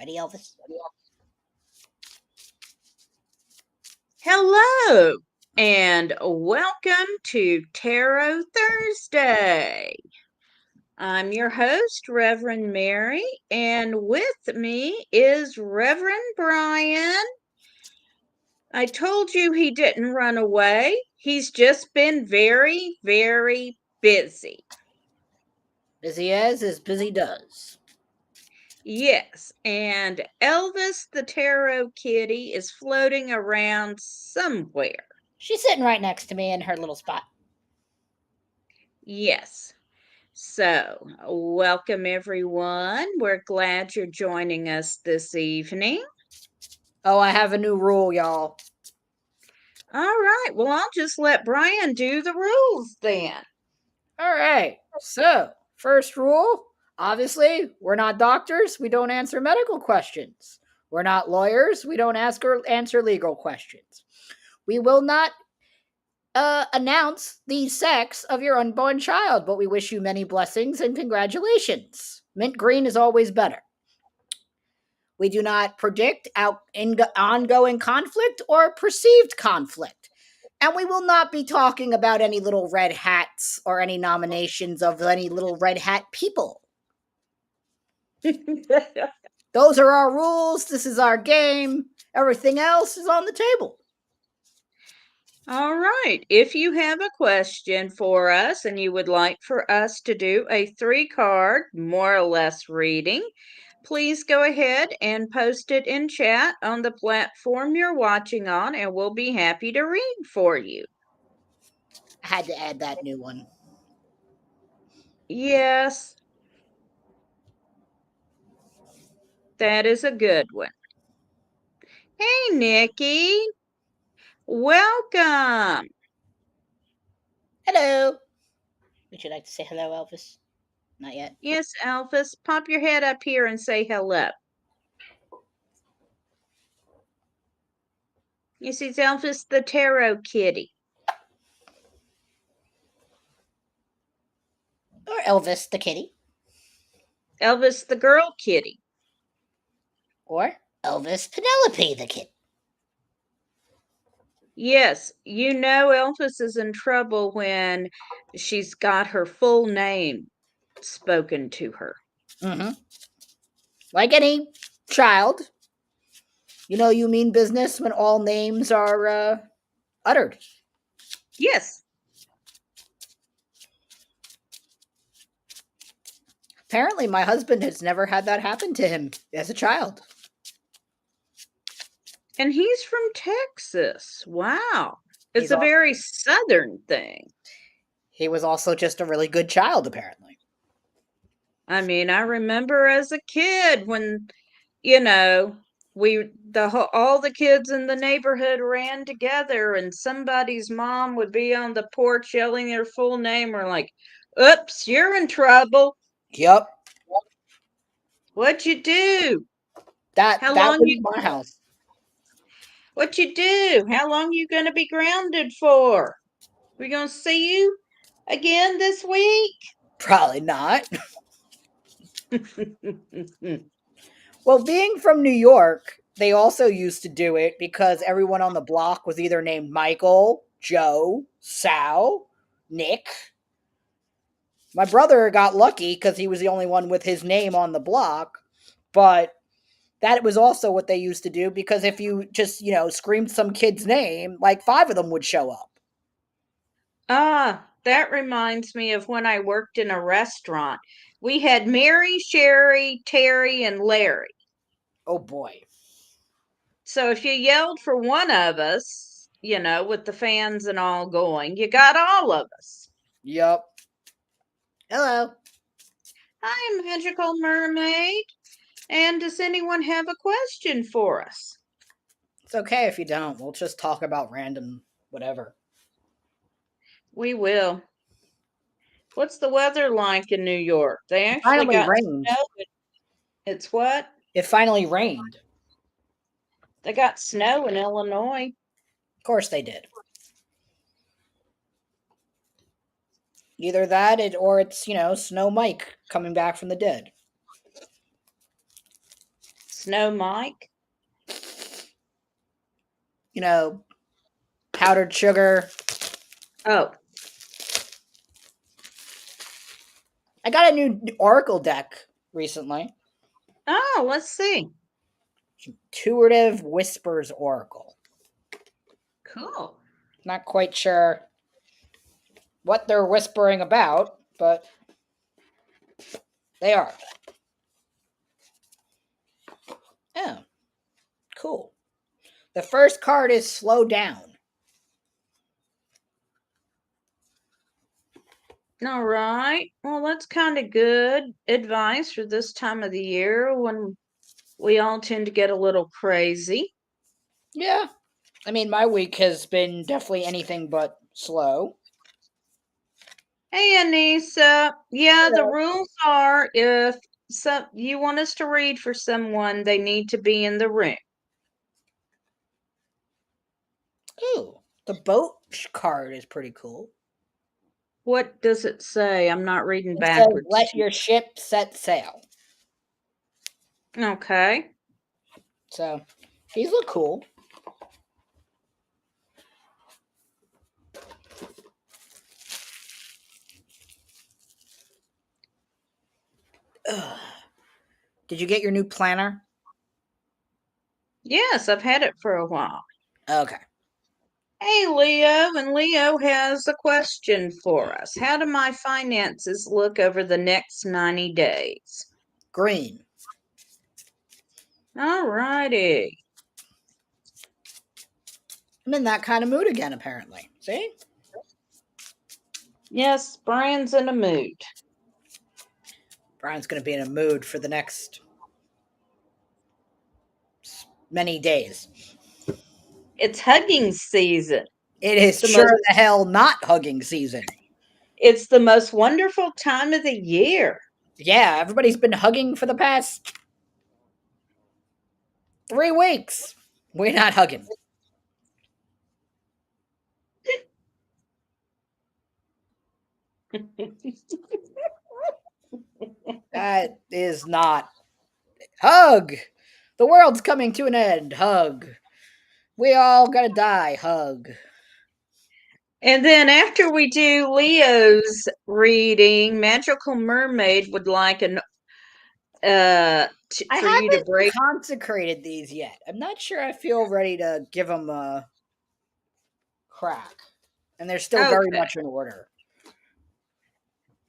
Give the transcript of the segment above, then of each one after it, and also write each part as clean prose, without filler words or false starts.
Ready, Elvis? Hello, and welcome to Tarot Thursday. I'm your host, Reverend Mary, and with me is Reverend Bryan. I told you he didn't run away. He's just been very, very busy. Busy as busy does. Yes, and Elvis the Tarot Kitty is floating around somewhere. She's sitting right next to me in her little spot. Yes. So, welcome everyone. We're glad you're joining us this evening. Oh, I have a new rule, y'all. All right, well, I'll just let Bryan do the rules then. All right. So, first rule obviously, we're not doctors. We don't answer medical questions. We're not lawyers. We don't answer legal questions. We will not announce the sex of your unborn child, but we wish you many blessings and congratulations. Mint green is always better. We do not predict ongoing conflict or perceived conflict. And we will not be talking about any little red hats or any nominations of any little red hat people. Those are our rules. This is our game. Everything else is on the table. All right, if you have a question for us and you would like for us to do a 3-card, more or less reading, please go ahead and post it in chat on the platform you're watching on, and we'll be happy to read for you. I had to add that new one. Yes, that is a good one. Hey, Nikki. Welcome. Hello. Would you like to say hello, Elvis? Not yet. Yes, Elvis, pop your head up here and say hello. Yes, it's Elvis the Tarot Kitty. Or Elvis the kitty. Elvis the Girl Kitty. Or Elvis Penelope the kitty. Yes, you know Elvis is in trouble when she's got her full name spoken to her. Mm-hmm. Like any child, you mean business when all names are uttered. Yes. Apparently, my husband has never had that happen to him as a child. And he's from Texas. Wow. It's He's a also, very southern thing. he was also just a really good child, apparently. I mean, I remember as a kid when, you know, all the kids in the neighborhood ran together and somebody's mom would be on the porch yelling their full name. We're like, oops, you're in trouble. Yep. What'd you do? That How that long was you my house. what you do? How long you gonna be grounded for? We gonna see you again this week? Probably not. Well, being from New York, they also used to do it because everyone on the block was either named Michael, Joe, Sal, Nick. My brother got lucky because he was the only one with his name on the block, but that was also what they used to do because if you just, screamed some kid's name, like 5 of them would show up. That reminds me of when I worked in a restaurant. We had Mary, Sherry, Terry, and Larry. Oh boy. So if you yelled for one of us, with the fans and all going, you got all of us. Yep. Hello. Hi, Magical Mermaid. And does anyone have a question for us? It's okay if you don't. We'll just talk about random whatever. We will. What's the weather like in New York? They It actually finally got rained. snow. It's what? It finally rained. They got snow in Illinois. Of course they did. Either that or it's, Snow Mike coming back from the dead. Snow Mike. Powdered sugar. Oh, I got a new Oracle deck recently. oh, let's see. Intuitive Whispers Oracle. Cool. Not quite sure what they're whispering about, but they are. Oh, cool. The first card is Slow Down. All right. Well, that's kind of good advice for this time of the year when we all tend to get a little crazy. Yeah. I mean, my week has been definitely anything but slow. Hey, Anissa. Yeah, the Yeah. rules are if you want us to read for someone, they need to be in the room. Ooh, the boat card is pretty cool. What does it say? I'm not reading It says, backwards. "Let your ship set sail." Okay. So these look cool. Ugh. Did you get your new planner? Yes, I've had it for a while. Okay. Hey, Leo, and Leo has a question for us. How do my finances look over the next 90 days? Green. All righty. I'm in that kind of mood again, apparently. See? Yes, Brian's in a mood. Brian's going to be in a mood for the next many days. It's hugging season. It is The sure most the hell not hugging season. it's the most wonderful time of the year. Yeah, everybody's been hugging for the past 3 weeks. We're not hugging. That is not. Hug! The world's coming to an end. Hug. We all gotta die. Hug. And then after we do Leo's reading, Magical Mermaid would like I for you to haven't break. consecrated these yet. I'm not sure I feel ready to give them a crack. And they're still very Okay. much in order.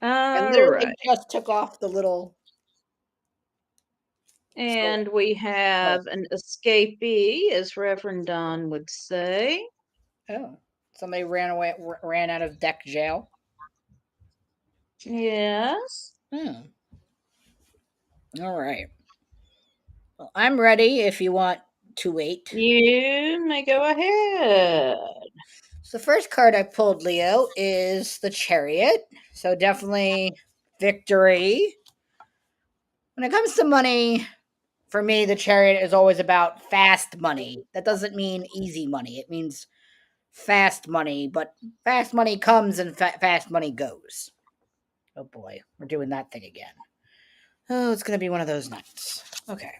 I All literally right. just took off the little. And we Oh, have an escapee, as Reverend Don would say. oh. Somebody ran out of deck jail. Yes. Hmm. All right. Well, I'm ready if you want to wait. You may go ahead. So the first card I pulled, Leo, is the Chariot. So definitely victory. When it comes to money, for me, the Chariot is always about fast money. That doesn't mean easy money. It means fast money, but fast money comes and fast money goes. Oh boy, we're doing that thing again. Oh, it's going to be one of those nights. Okay.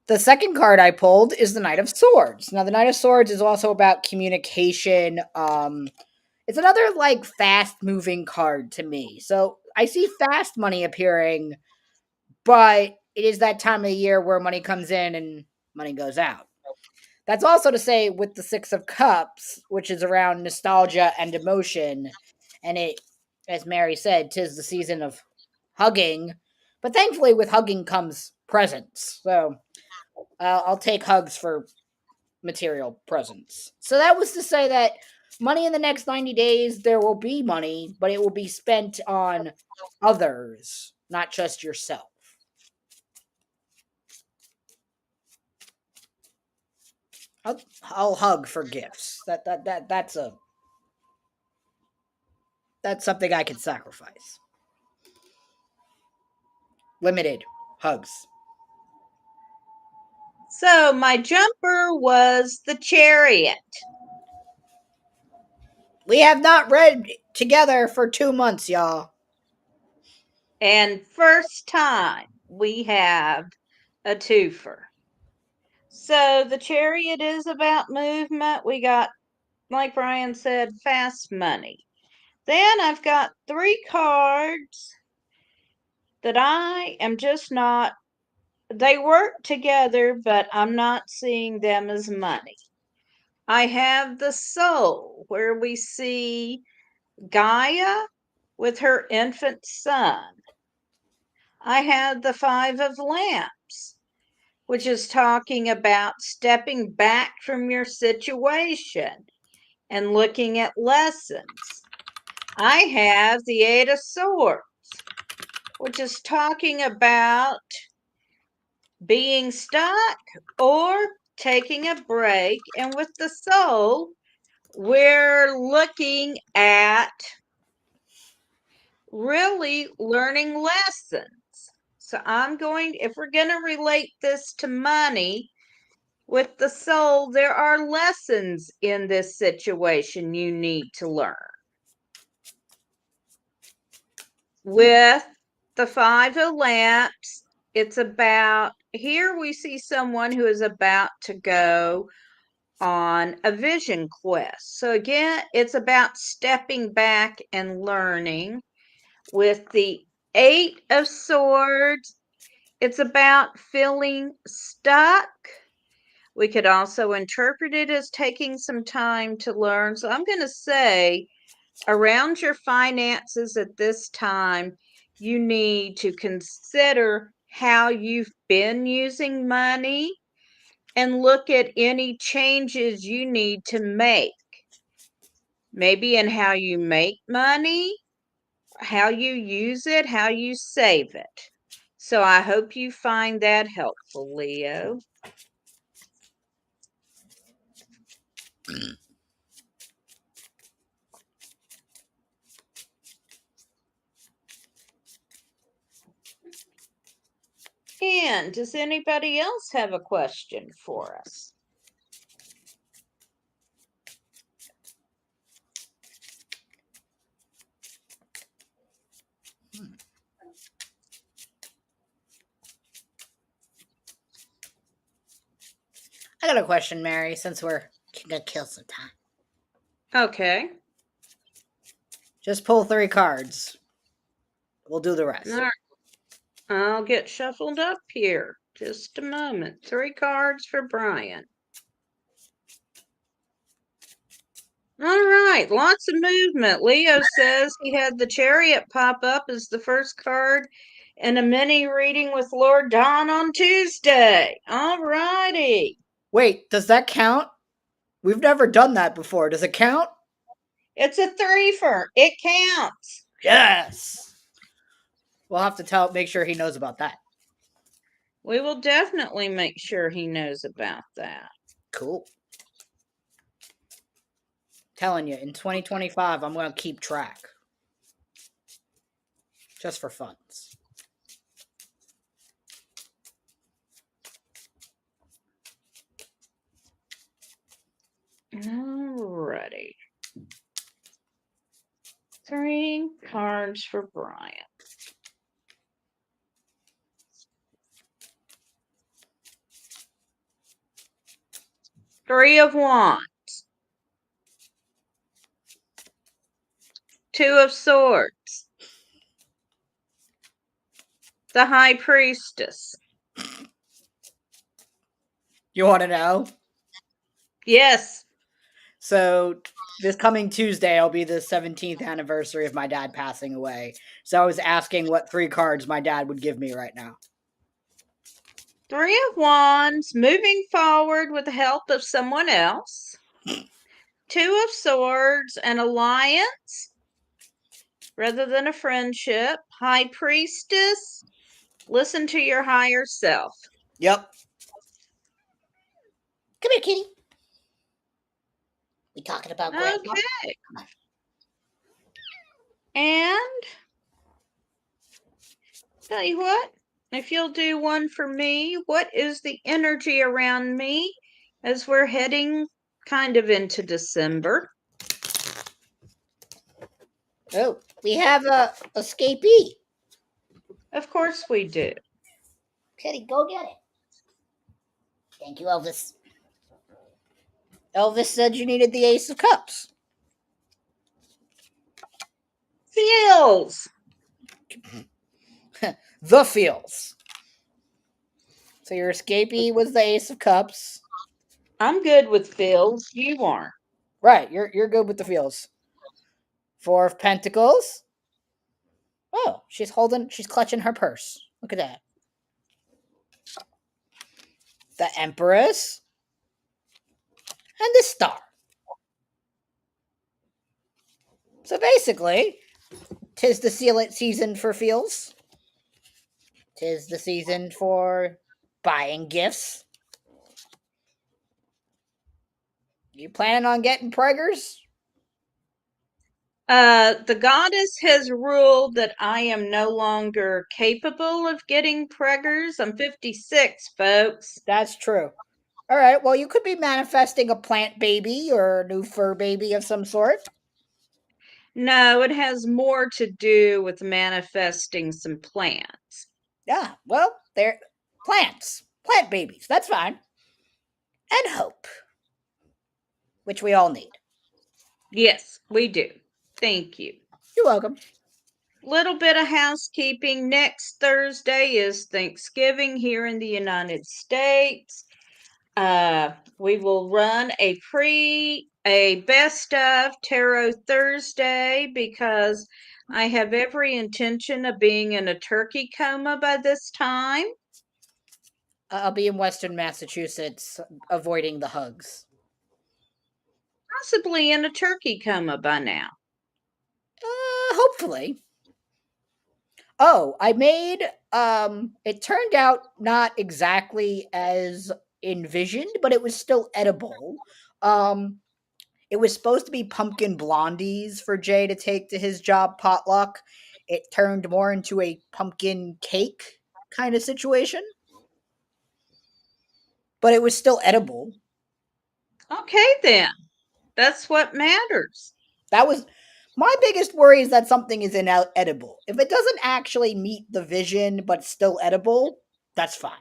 The second card I pulled is the Knight of Swords. Now, the Knight of Swords is also about communication. It's another like fast moving card to me. So I see fast money appearing, but it is that time of the year where money comes in and money goes out. That's also to say with the Six of Cups, which is around nostalgia and emotion, and it, as Mary said, tis the season of hugging. But thankfully, with hugging comes presents. So I'll take hugs for material presents. So that was to say that money in the next 90 days, there will be money, but it will be spent on others, not just yourself. I'll hug for gifts. That's something I can sacrifice. Limited hugs. So my jumper was the Chariot. We have not read together for 2 months, y'all. And first time we have a twofer. So the Chariot is about movement. We got, like Bryan said, fast money. Then I've got 3 cards that I am just not, they work together, but I'm not seeing them as money. I have the Soul, where we see Gaia with her infant son. I have the 5 of Lamps, which is talking about stepping back from your situation and looking at lessons. I have the 8 of Swords, which is talking about being stuck or taking a break. And with the Soul, we're looking at really learning lessons. So I'm going, if we're going to relate this to money, with the Soul, there are lessons in this situation you need to learn. With the 5 of Lamps, it's about, here we see someone who is about to go on a vision quest. So again, it's about stepping back and learning. With the 8 of Swords, it's about feeling stuck. We could also interpret it as taking some time to learn. So I'm going to say, around your finances at this time, you need to consider how you've been using money and look at any changes you need to make. Maybe in how you make money, how you use it, how you save it. So I hope you find that helpful, Leo. And does anybody else have a question for us? I got a question, Mary, since we're gonna kill some time. Okay. Just pull 3 cards. We'll do the rest. All right. I'll get shuffled up here. Just a moment. 3 cards for Bryan. All right, lots of movement. Leo says he had the Chariot pop up as the first card in a mini reading with Lord Don on Tuesday. All righty. Wait, does that count? We've never done that before. Does it count? It's a threefer. It counts. Yes. We'll have to make sure he knows about that. We will definitely make sure he knows about that. Cool. Telling you, in 2025, I'm going to keep track. Just for funds. Alrighty. 3 cards for Bryan. Three of Wands. 2 of Swords. The High Priestess. You want to know? Yes. So this coming Tuesday will be the 17th anniversary of my dad passing away. So I was asking what 3 cards my dad would give me right now. 3 of Wands, moving forward with the help of someone else. 2 of Swords, an alliance rather than a friendship. High Priestess, listen to your higher self. Yep. Come here, kitty. We talking about grandpa? Okay. And tell you what, if you'll do one for me, what is the energy around me as we're heading kind of into December? Oh, we have a escapee. Of course we do. Kitty, go get it. Thank you, Elvis. Elvis said you needed the Ace of Cups. Feels. The feels. So your escapee was the Ace of Cups. I'm good with feels. You aren't. Right, you're good with the feels. Four of Pentacles. Oh, she's clutching her purse. Look at that. The Empress and the Star. So basically, 'tis the season for feels. 'Tis the season for buying gifts. You planning on getting preggers? The goddess has ruled that I am no longer capable of getting preggers. I'm 56, folks. That's true. All right, well, you could be manifesting a plant baby or a new fur baby of some sort. No, it has more to do with manifesting some plants. Yeah, well, they're plants, plant babies. That's fine. And hope, which we all need. Yes, we do. Thank you. You're welcome. Little bit of housekeeping. Next Thursday is Thanksgiving here in the United States. We will run a best of Tarot Thursday because I have every intention of being in a turkey coma by this time. I'll be in Western Massachusetts, avoiding the hugs. Possibly in a turkey coma by now. Hopefully. Oh, I made it turned out not exactly as envisioned, but it was still edible. Um it was supposed to be pumpkin blondies for Jay to take to his job potluck. It turned more into a pumpkin cake kind of situation, but it was still edible. Okay, then. That's what matters. That was my biggest worry, is that something is inedible. If it doesn't actually meet the vision but still edible, that's fine.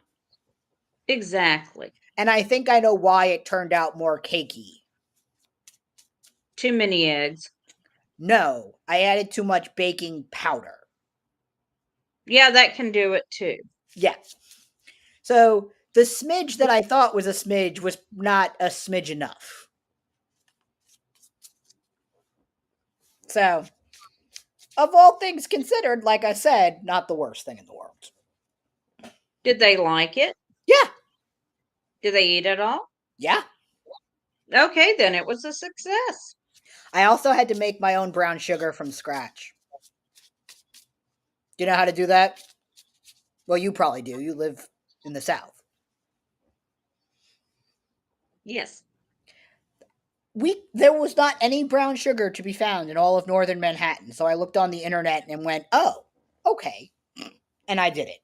Exactly. And I think I know why it turned out more cakey. Too many eggs. No, I added too much baking powder. Yeah, that can do it too. Yeah. So the smidge that I thought was a smidge was not a smidge enough. So, of all things considered, like I said, not the worst thing in the world. Did they like it? Yeah, Did they eat it all? yeah. Okay, then it was a success. I also had to make my own brown sugar from scratch. Do you know how to do that? Well, you probably do. You live in the South. Yes. There was not any brown sugar to be found in all of northern Manhattan, so I looked on the internet and went, "Oh, okay." And I did it.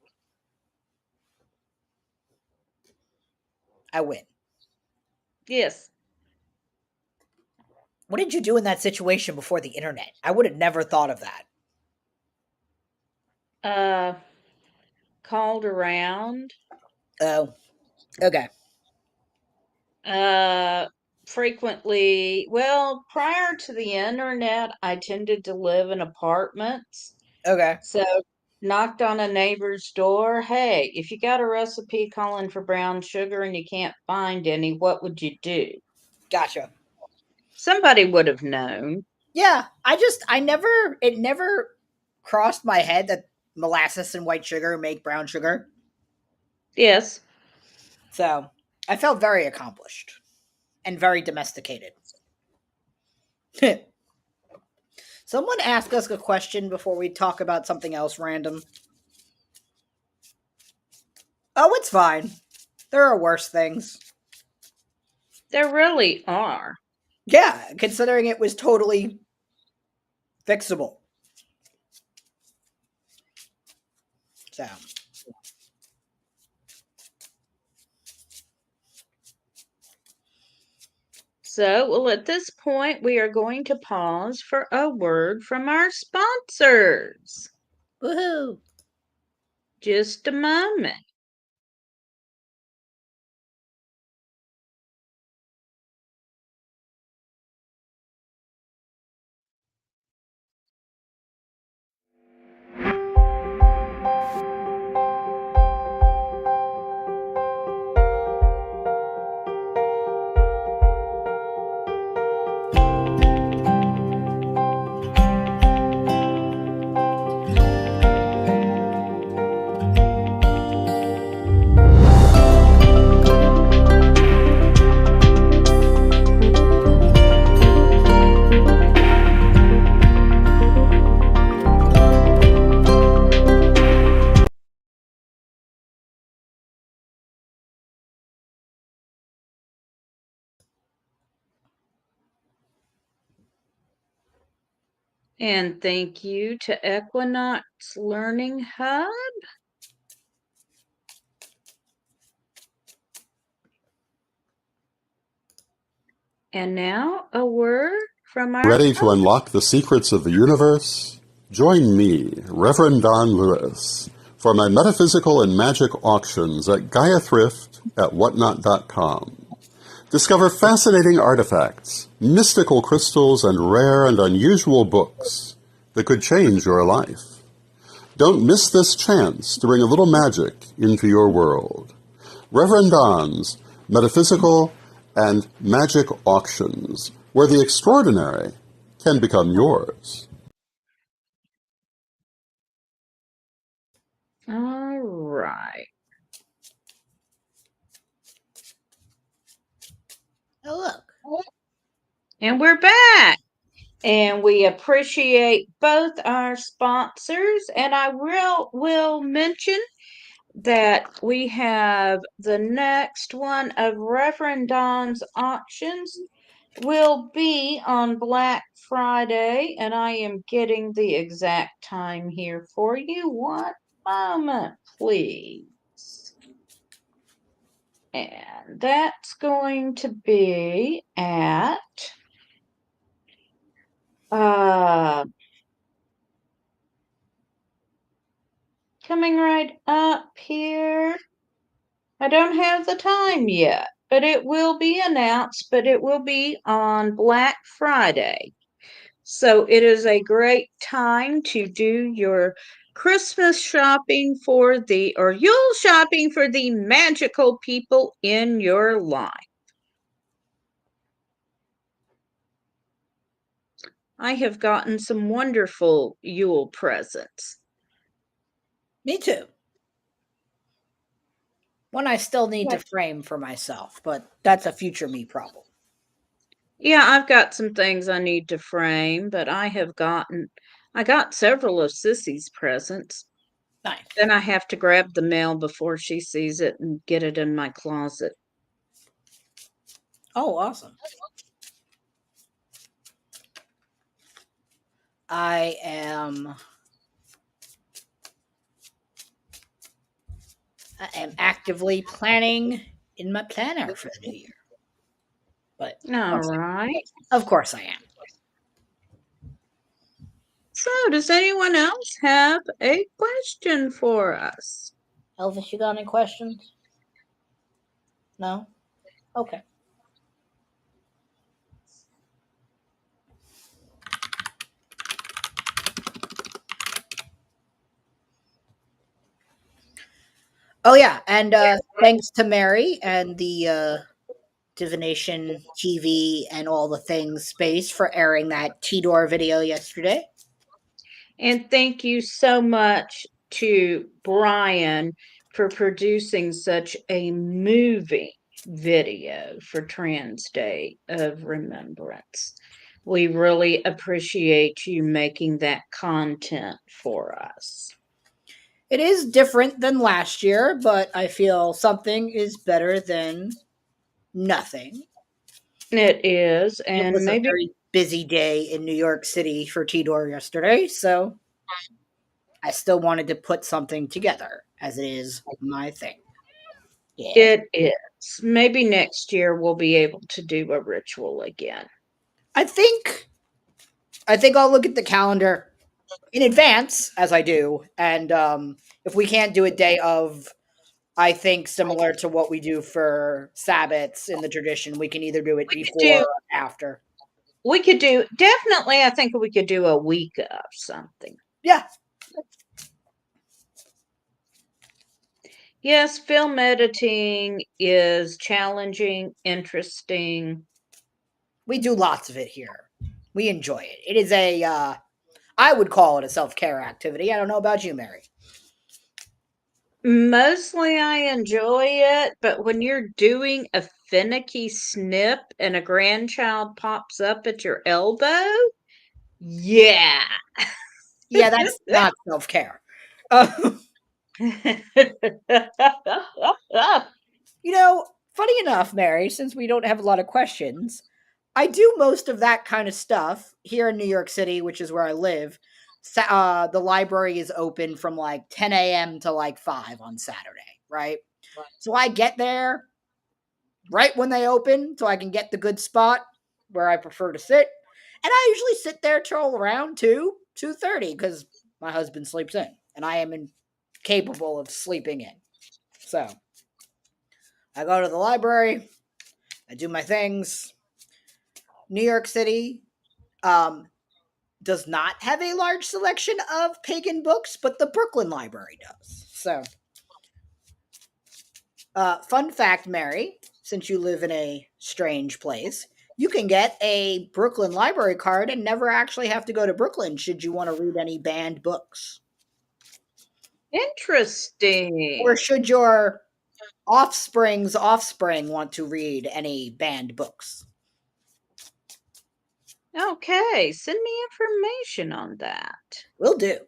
I win. Yes. What did you do in that situation before the internet? I would have never thought of that. Uh, called around. Oh, okay. Uh, frequently, well, prior to the internet, I tended to live in apartments. Okay. So, knocked on a neighbor's door. Hey, if you got a recipe calling for brown sugar and you can't find any, what would you do? Gotcha. Somebody would have known. Yeah, it never crossed my head that molasses and white sugar make brown sugar. Yes. So I felt very accomplished and very domesticated. Someone ask us a question before we talk about something else random. Oh, it's fine. There are worse things. There really are. Yeah, considering it was totally fixable. So, So, well, at this point, we are going to pause for a word from our sponsors. woohoo! Just a moment. And thank you to Equinox Learning Hub. And now a word from our Ready to host. unlock the secrets of the universe? Join me, Reverend Don Lewis, for my metaphysical and magic auctions at Gaia Thrift at whatnot.com. Discover fascinating artifacts, mystical crystals, and rare and unusual books that could change your life. Don't miss this chance to bring a little magic into your world. Reverend Don's Metaphysical and Magic Auctions, where the extraordinary can become yours. All right. Oh, look. And we're back. And we appreciate both our sponsors. And I will mention that we have the next one of Reverend Don's auctions will be on Black Friday, and I am getting the exact time here for you. One moment, please. And that's going to be at uh coming right up here. I don't have the time yet, but it will be announced, but it will be on Black Friday. So it is a great time to do your Christmas shopping or Yule shopping for the magical people in your life. I have gotten some wonderful Yule presents. Me too. One I still need to Yes. frame for myself, but that's a future me problem. Yeah, I've got some things I need to frame, but I got several of Sissy's presents. Nice. Then I have to grab the mail before she sees it and get it in my closet. Oh, awesome. I am actively planning in my planner for the new year. But All right. of course I am. So, does anyone else have a question for us? Elvis, you got any questions? No? Okay. Oh yeah, and thanks to Mary and the Divination TV and all the things space for airing that T-Door video yesterday. And thank you so much to Bryan for producing such a moving video for Trans Day of Remembrance. We really appreciate you making that content for us. It is different than last year, but I feel something is better than nothing. It is, It and was a maybe very busy day in New York City for T-Door yesterday, so I still wanted to put something together as it is my thing. Yeah. it is. Maybe next year we'll be able to do a ritual again. I think I'll look at the calendar in advance as I do, and if we can't do a day of, I think similar to what we do for Sabbats in the tradition, we can either do it We could before do or after. we could do definitely I think we could do a week of something. Yeah, Yes, film editing is challenging, interesting. we do lots of it here. We enjoy it. It is I would call it a self care activity. I don't know about you, Mary. Mostly I enjoy it, but when you're doing a finicky snip and a grandchild pops up at your elbow, yeah. Yeah, that's not self care. You know, funny enough, Mary, since we don't have a lot of questions, I do most of that kind of stuff here in New York City, which is where I live. The library is open from like 10 a.m. to like 5 on Saturday, right? So I get there right when they open so I can get the good spot where I prefer to sit. And I usually sit there till around 2:30 because my husband sleeps in and I am incapable of sleeping in. So I go to the library, I do my things. New York City um, does not have a large selection of pagan books, but the Brooklyn Library does. So, fun fact, Mary, since you live in a strange place, you can get a Brooklyn Library card and never actually have to go to Brooklyn should you want to read any banned books. Interesting. Or should your offspring's offspring want to read any banned books. Okay, send me information on that. Will do.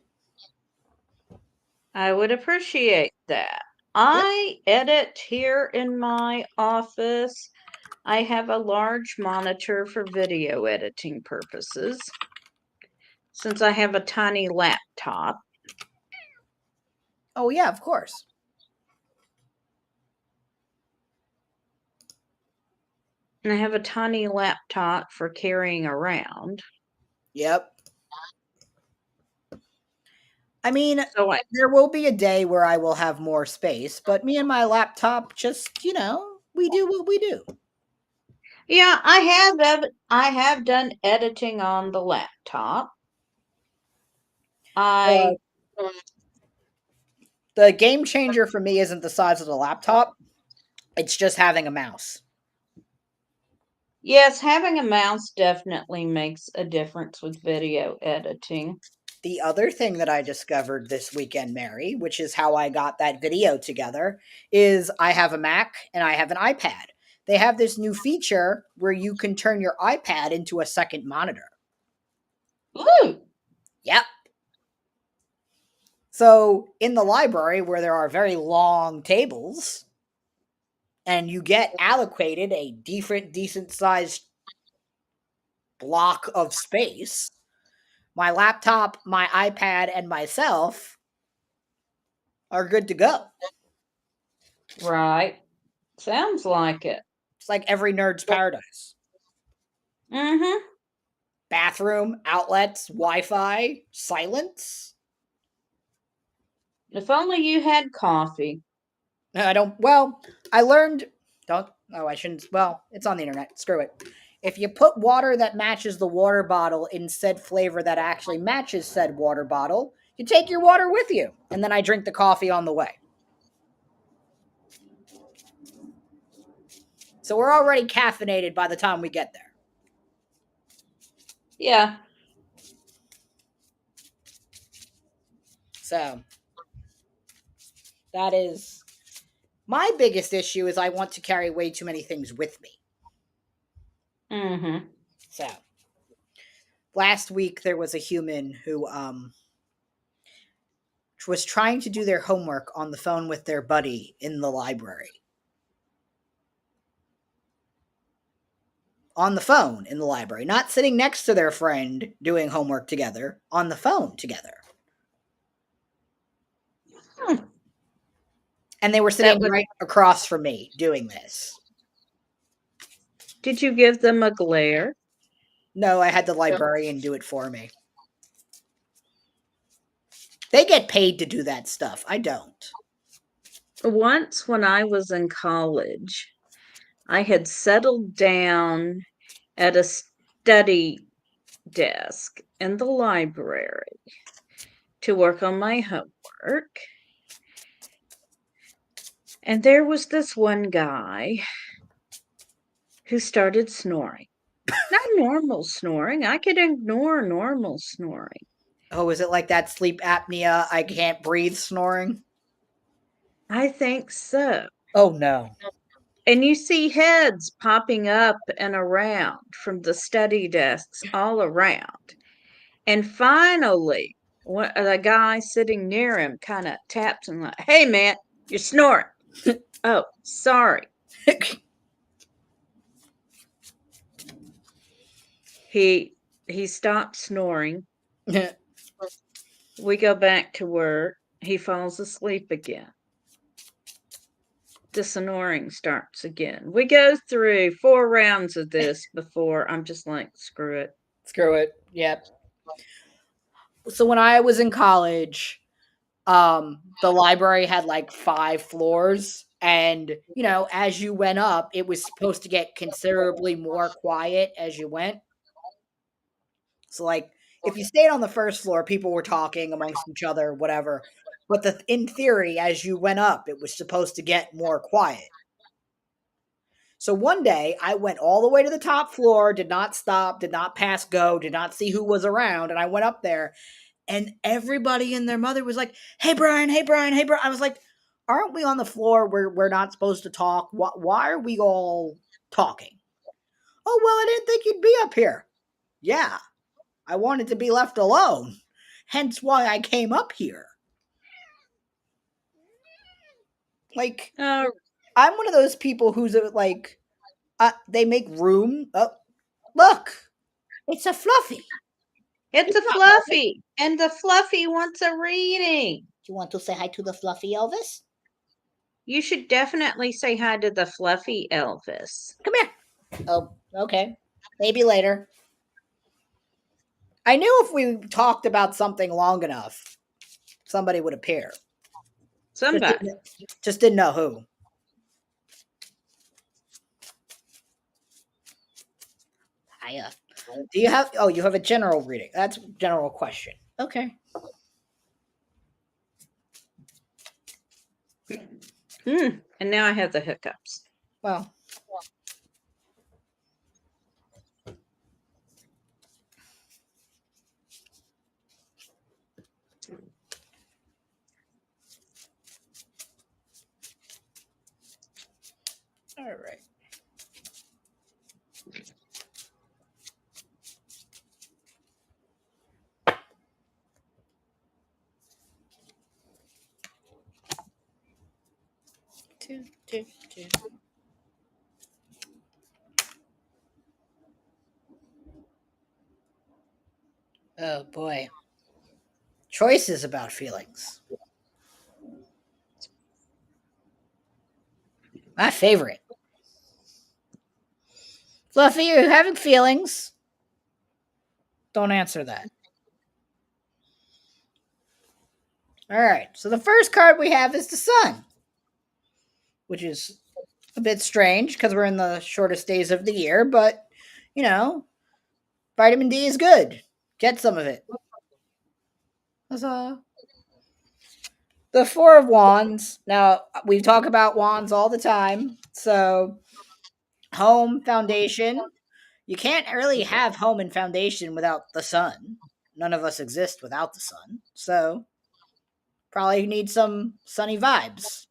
I would appreciate that. I edit here in my office. I have a large monitor for video editing purposes. Since I have a tiny laptop. Oh, yeah, of course. And I have a tiny laptop for carrying around. Yep. I mean, So there will be a day where I will have more space, but me and my laptop just, we do what we do. yeah, I have done editing on the laptop. The game changer for me isn't the size of the laptop. It's just having a mouse. Yes, having a mouse definitely makes a difference with video editing. The other thing that I discovered this weekend, Mary, which is how I got that video together, is I have a Mac and I have an iPad. They have this new feature where you can turn your iPad into a second monitor. Ooh. Yep. So in the library where there are very long tables and you get allocated a decent sized block of space, my laptop, my iPad, and myself are good to go. Right. Sounds like it. It's like every nerd's paradise. Mm-hmm. Bathroom, outlets, Wi-Fi, silence. If only you had coffee. I learned, I shouldn't, it's on the internet, screw it. If you put water that matches the water bottle in said flavor that actually matches said water bottle, you take your water with you, and then I drink the coffee on the way. So we're already caffeinated by the time we get there. Yeah. So that is my biggest issue is I want to carry way too many things with me. Mm-hmm. So last week there was a human who was trying to do their homework on the phone with their buddy in the library. On the phone in the library, not sitting next to their friend doing homework together, on the phone together. And they were sitting right across from me doing this. Did you give them a glare? No, I had the librarian do it for me. They get paid to do that stuff. I don't. Once when I was in college, I had settled down at a study desk in the library to work on my homework. And there was this one guy who started snoring. Not normal snoring. I could ignore normal snoring. Oh, is it like that sleep apnea, I can't breathe snoring? I think so. Oh, no. And you see heads popping up and around from the study desks all around. And finally, the guy sitting near him kind of taps him like, "Hey, man, you're snoring." "Oh, sorry." He stopped snoring. We go back to work. He falls asleep again. The snoring starts again. We go through 4 rounds of this before I'm just like, screw it. Screw it. Yep. So when I was in college, the library had like 5 floors, and as you went up, it was supposed to get considerably more quiet as you went. So like if you stayed on the first floor, people were talking amongst each other, whatever. But in theory, as you went up, it was supposed to get more quiet. So one day I went all the way to the top floor, did not stop, did not pass go, did not see who was around, and I went up there, and everybody and their mother was like, "Hey Bryan, hey Bryan, hey Bryan." I was like, "Aren't we on the floor where we're not supposed to talk? Why are we all talking?" "Oh, well, I didn't think you'd be up here." "Yeah, I wanted to be left alone. Hence why I came up here." Like, Oh, I'm one of those people who's like, they make room. Oh, look, it's a Fluffy. it's It's a not Fluffy. Fluffy, and the Fluffy wants a reading. Do you want to say hi to the Fluffy Elvis? You should definitely say hi to the Fluffy Elvis. Come here. Oh, okay. Maybe later. I knew if we talked about something long enough, somebody would appear. Somebody. Just didn't know who. Hiya. Do you have? Oh, you have a general reading. That's a general question. Okay. And now I have the hiccups. Well. All right. Two. Oh boy. Choices about feelings. My favorite. Fluffy, are you having feelings? Don't answer that. All right. So the first card we have is the sun, which is a bit strange because we're in the shortest days of the year, but vitamin D is good. Get some of it. Huzzah. The Four of Wands. Now, we talk about wands all the time. So, home, foundation. You can't really have home and foundation without the sun. None of us exist without the sun. So, probably need some sunny vibes.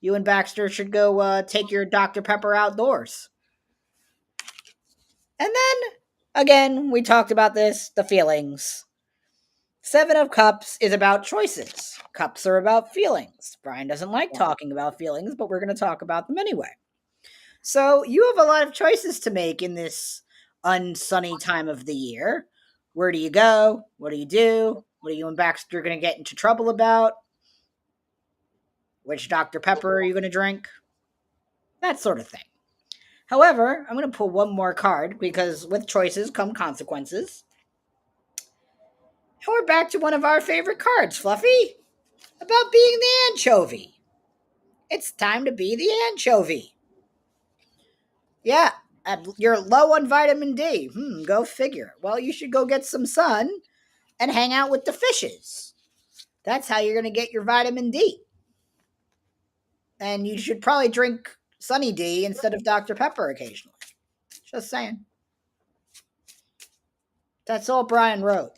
You and Baxter should go take your Dr. Pepper outdoors. And then, again, we talked about this the feelings. Seven of Cups is about choices. Cups are about feelings. Bryan doesn't like talking about feelings, but we're going to talk about them anyway. So, you have a lot of choices to make in this unsunny time of the year. Where do you go? What do you do? What are you and Baxter going to get into trouble about? Which Dr. Pepper are you going to drink? That sort of thing. However, I'm going to pull one more card because with choices come consequences. And we're back to one of our favorite cards, Fluffy, about being the anchovy. It's time to be the anchovy. Yeah, you're low on vitamin D. Go figure. Well, you should go get some sun and hang out with the fishes. That's how you're going to get your vitamin D. And you should probably drink Sunny D instead of Dr. Pepper occasionally. Just saying. That's all Bryan wrote.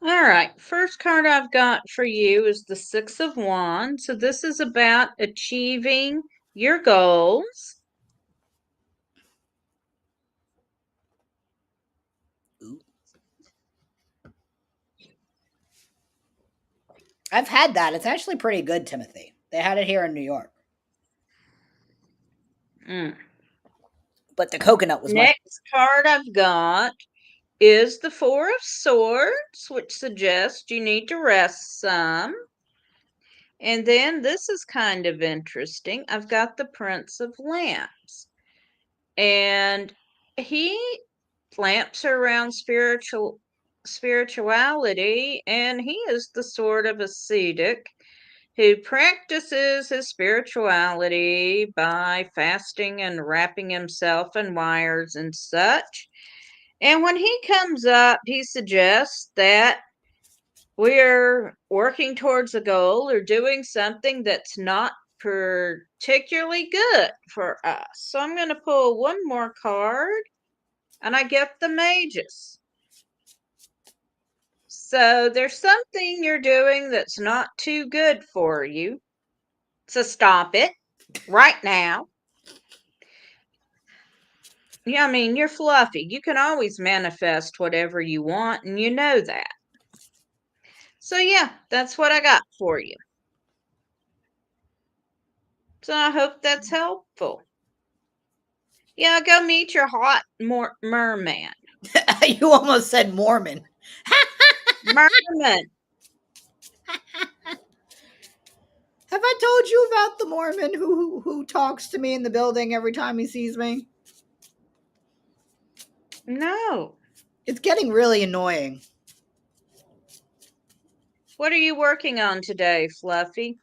All right. First card I've got for you is the Six of Wands. So this is about achieving your goals. Ooh. I've had that. It's actually pretty good, Timothy. They had it here in New York. but the coconut was much. Next card I've got is the Four of Swords, which suggests you need to rest some. And then this is kind of interesting. I've got the Prince of Lamps. And he lamps are around spirituality, and he is the sort of ascetic who practices his spirituality by fasting and wrapping himself in wires and such. And when he comes up, he suggests that we're working towards a goal or doing something that's not particularly good for us. So I'm going to pull one more card, and I get the Mages. So there's something you're doing that's not too good for you. So stop it right now. Yeah, I mean, you're fluffy. You can always manifest whatever you want, and you know that. So yeah, that's what I got for you. So I hope that's helpful. Yeah, go meet your hot merman. You almost said Mormon. Merman. Have I told you about the Mormon who talks to me in the building every time he sees me? No. It's getting really annoying. What are you working on today, Fluffy?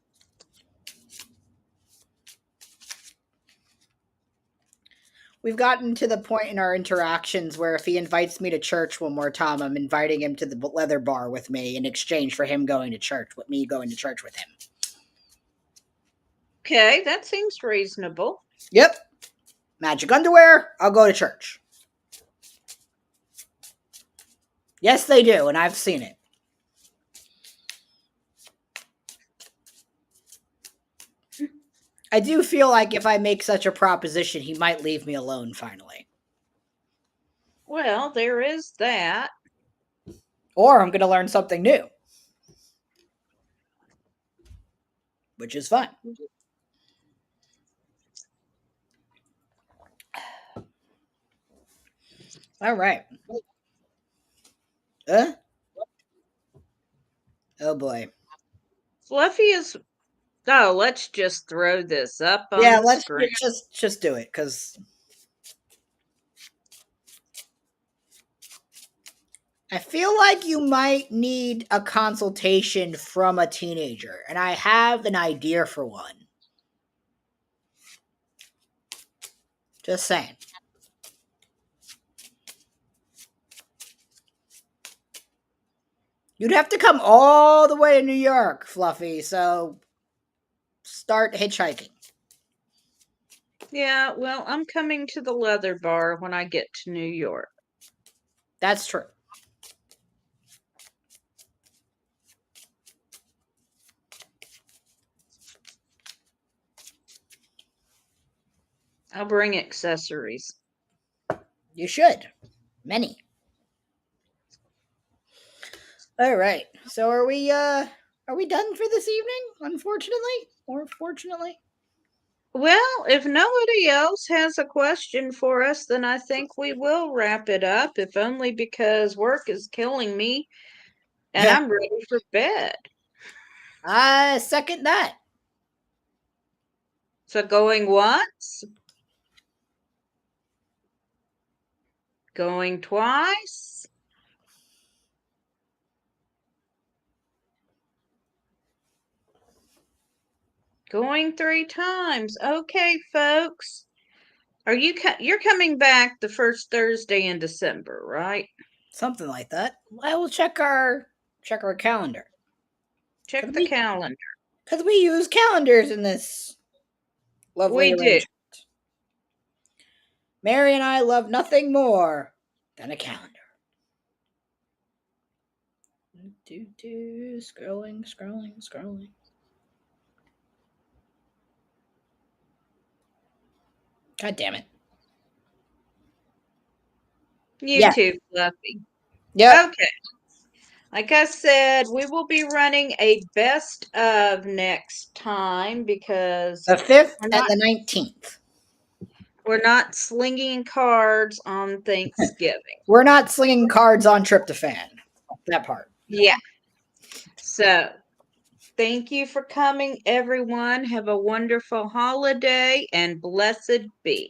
We've gotten to the point in our interactions where if he invites me to church one more time, I'm inviting him to the leather bar with me in exchange for him going to church, with me going to church with him. Okay, that seems reasonable. Yep. Magic underwear, I'll go to church. Yes, they do, and I've seen it. I do feel like if I make such a proposition, he might leave me alone finally. Well, there is that. Or I'm going to learn something new. Which is fun. All right. Oh boy. Fluffy is. Oh, let's just throw this up on Yeah, the let's screen. just do it, because I feel like you might need a consultation from a teenager, and I have an idea for one. Just saying. You'd have to come all the way to New York, Fluffy, so start hitchhiking. Yeah, well, I'm coming to the leather bar when I get to New York. That's true. I'll bring accessories. You should. Many. All right. So are we done for this evening? Unfortunately? Or fortunately? Well, if nobody else has a question for us, then I think we will wrap it up, if only because work is killing me and I'm ready for bed. I second that. So going once? Going twice? Going 3 times. Okay, folks. Are you're coming back the first Thursday in December, right? Something like that. I will check our calendar. Check the calendar. Because we use calendars in this lovely We do. arrangement. Mary and I love nothing more than a calendar. Scrolling. God damn it. You too, Fluffy. Yep. Okay. Like I said, we will be running a best of next time because The 5th and the 19th. We're not slinging cards on Thanksgiving. We're not slinging cards on tryptophan. That part. Yeah. So, thank you for coming, everyone. Have a wonderful holiday and blessed be.